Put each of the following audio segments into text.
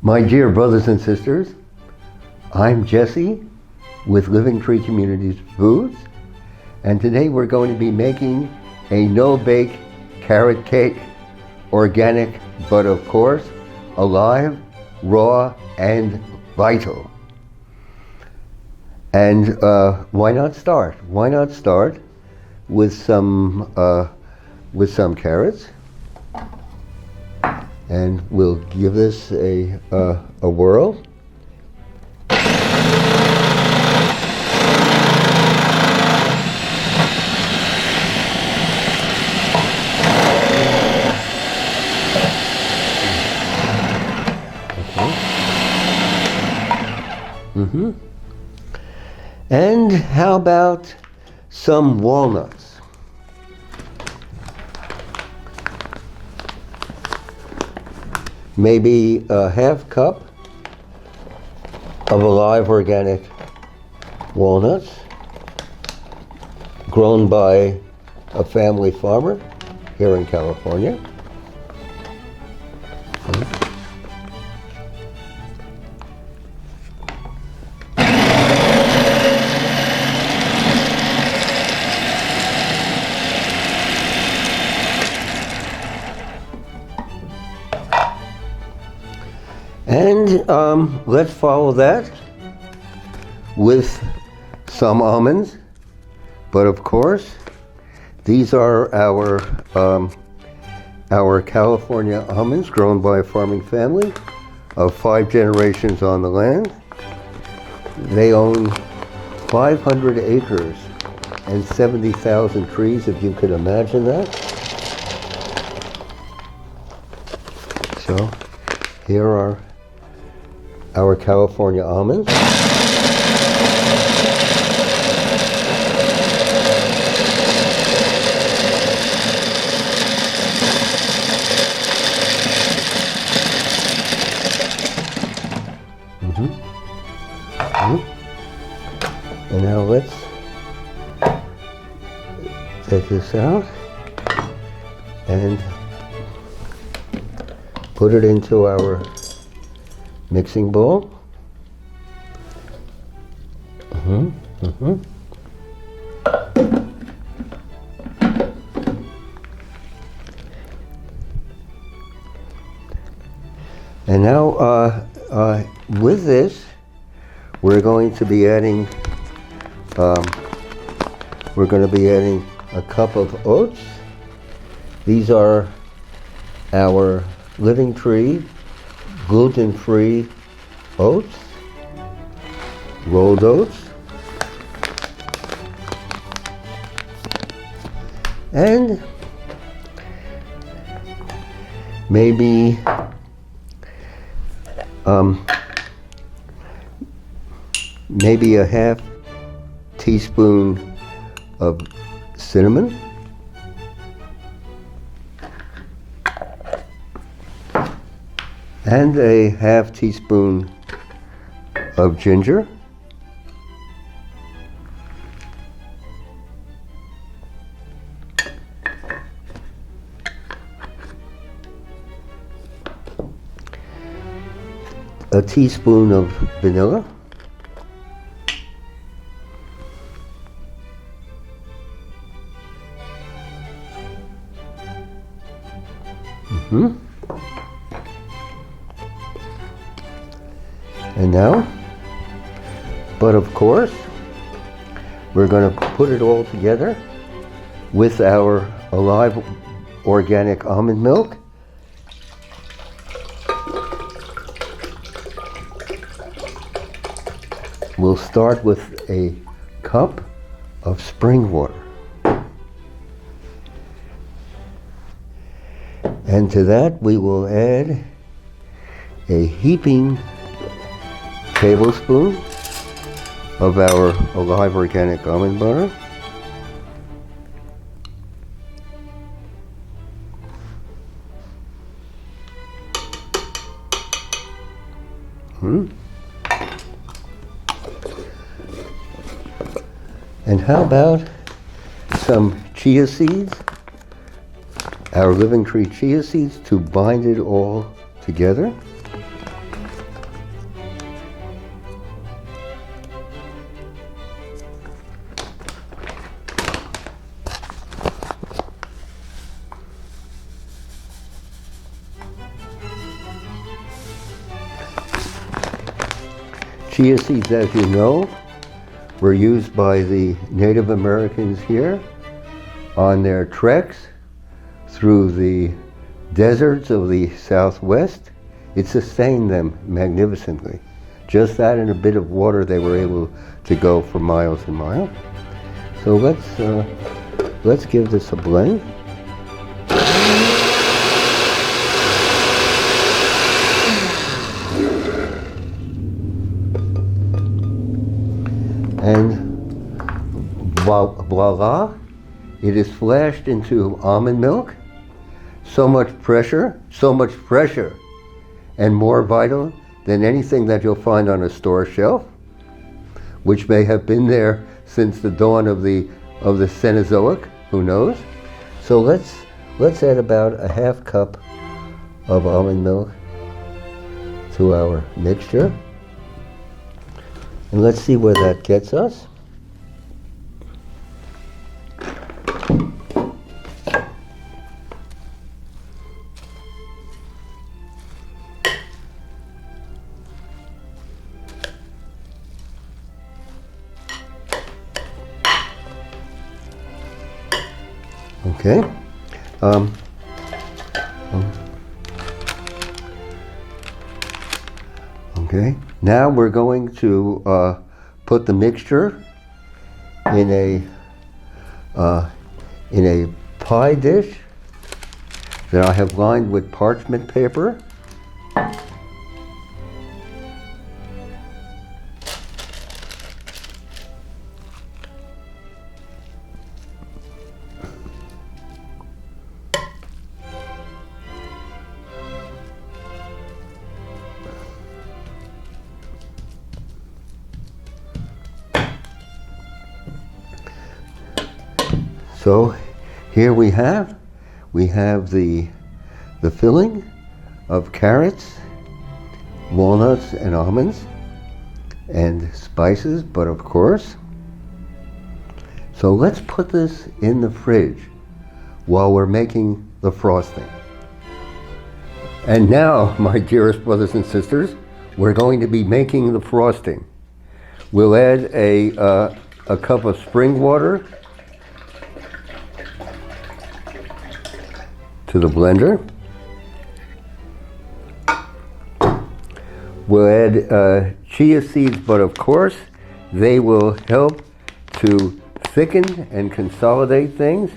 My dear brothers and sisters, I'm Jesse with Living Tree Communities Foods, and today we're going to be making a no-bake carrot cake, organic, but of course, alive, raw, and vital. And why not start? Why not start with some carrots? And we'll give this a whirl. Okay. And how about some walnuts? Maybe a half cup of alive organic walnuts grown by a family farmer here in California. And let's follow that with some almonds. But of course, these are our California almonds grown by a farming family of 5 generations on the land. They own 500 acres and 70,000 trees, if you could imagine that. So here are our California almonds. And now let's take this out and put it into our mixing bowl. And now with this, we're going to be adding a cup of oats. These are our Living Tree gluten-free oats, rolled oats, and maybe a half teaspoon of cinnamon, and a half teaspoon of ginger, a teaspoon of vanilla, and now, but of course, we're going to put it all together with our alive organic almond milk. We'll start with a cup of spring water. And to that we will add a heaping tablespoon of our alive organic almond butter. And how about some chia seeds? Our Living Tree chia seeds to bind it all together. Chia seeds, as you know, were used by the Native Americans here on their treks through the deserts of the Southwest. It sustained them magnificently. Just that and a bit of water, they were able to go for miles and miles. So let's give this a blend. And voila, it is flashed into almond milk. So much fresher, and more vital than anything that you'll find on a store shelf, which may have been there since the dawn of the Cenozoic, who knows. So let's add about a half cup of almond milk to our mixture. And let's see where that gets us. Okay. Okay. Now we're going to put the mixture in a pie dish that I have lined with parchment paper. So here we have the filling of carrots, walnuts, and almonds, and spices, but of course. So let's put this in the fridge while we're making the frosting. And now, my dearest brothers and sisters, we're going to be making the frosting. We'll add a cup of spring water to the blender. We'll add chia seeds, but of course they will help to thicken and consolidate things.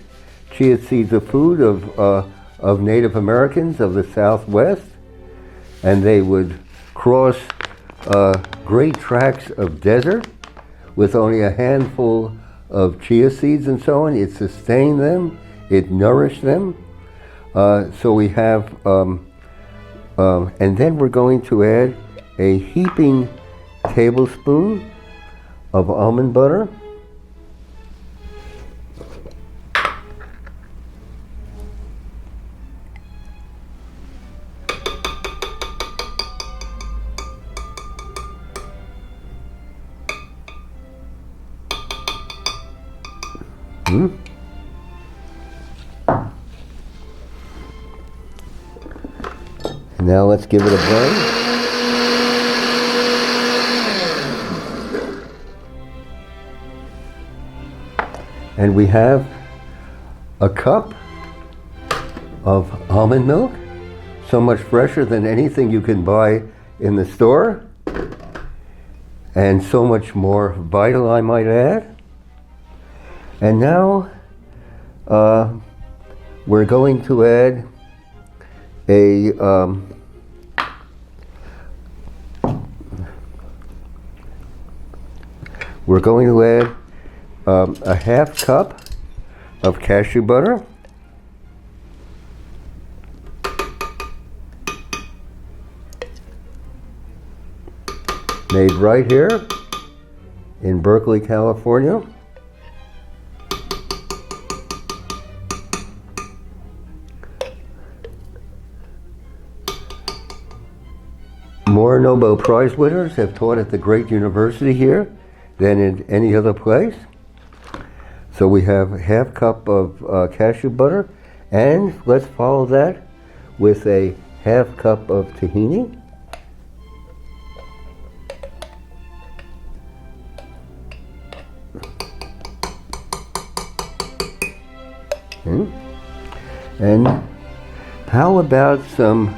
Chia seeds are food of Native Americans of the Southwest, and they would cross great tracts of desert with only a handful of chia seeds and so on. It sustained them, it nourished them. So we have, and then we're going to add a heaping tablespoon of almond butter. Now let's give it a blend. And we have a cup of almond milk, so much fresher than anything you can buy in the store, and so much more vital, I might add. And now we're going to add a half cup of cashew butter, made right here in Berkeley, California. More Nobel Prize winners have taught at the great university here than in any other place. So we have a half cup of cashew butter, and let's follow that with a half cup of tahini. And how about some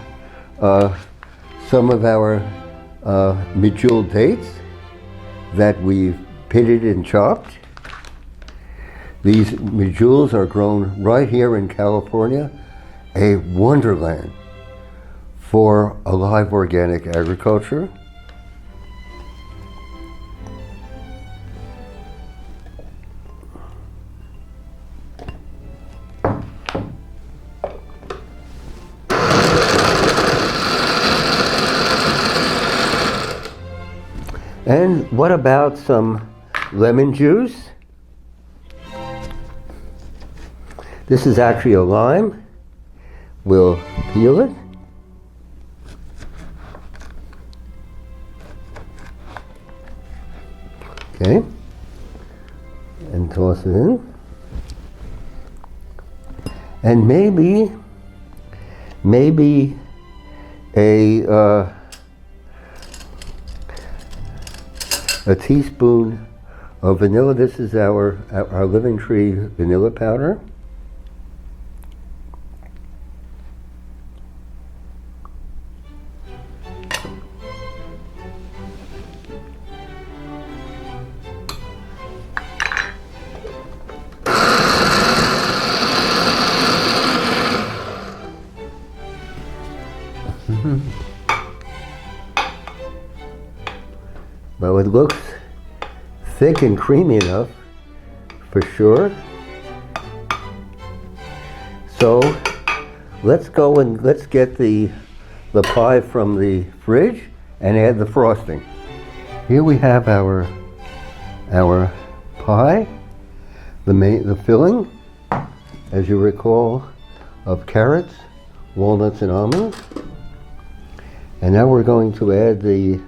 of our medjool dates that we've pitted and chopped. These medjools are grown right here in California, a wonderland for alive organic agriculture. And what about some lemon juice? This is actually a lime. We'll peel it. Okay. And toss it in. And maybe a teaspoon of vanilla. This is our Living Tree vanilla powder. Well, it looks thick and creamy enough, for sure. So let's go and let's get the pie from the fridge and add the frosting. Here we have our pie, the filling, as you recall, of carrots, walnuts, and almonds. And now we're going to add the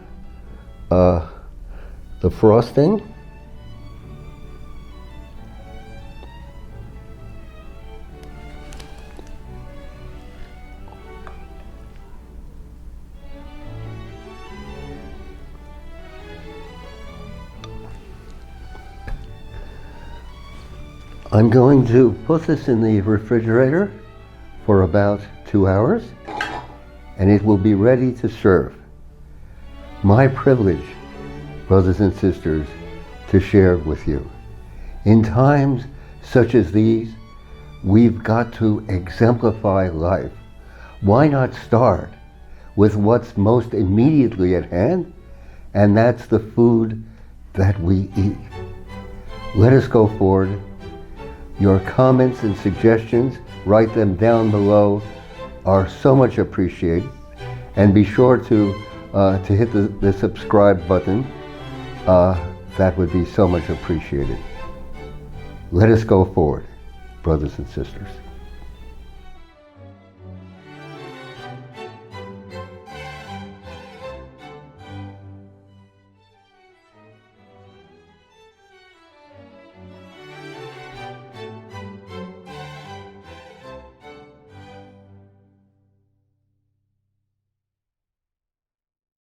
frosting. I'm going to put this in the refrigerator for about 2 hours, and it will be ready to serve. My privilege, brothers and sisters, to share with you. In times such as these, we've got to exemplify life. Why not start with what's most immediately at hand, and that's the food that we eat. Let us go forward. Your comments and suggestions, write them down below, are so much appreciated. And be sure to hit the subscribe button. That would be so much appreciated. Let us go forward, brothers and sisters.